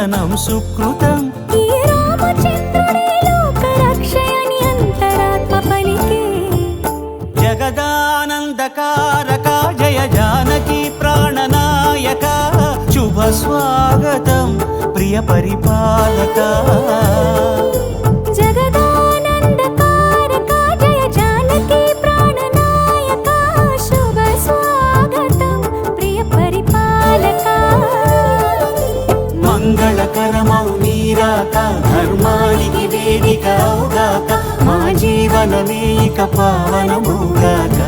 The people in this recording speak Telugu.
వందనం సుకృతం. ఈ రామచంద్రుడే లోకరక్షయని అంతరాత్మ పలికే. జగదానందకారక జయ జానకి ప్రాణనాయక శుభ స్వాగతం ప్రియ పరిపాలక. జగదానందకారక జయ జానకి ప్రాణనాయక శుభ స్వాగతం ప్రియ పరిపాలక. మంగళకరమౌ నీరాక ధర్మానికి వేదిక అవుగాక మా జీవనమే ఇక పావనమౌగాక.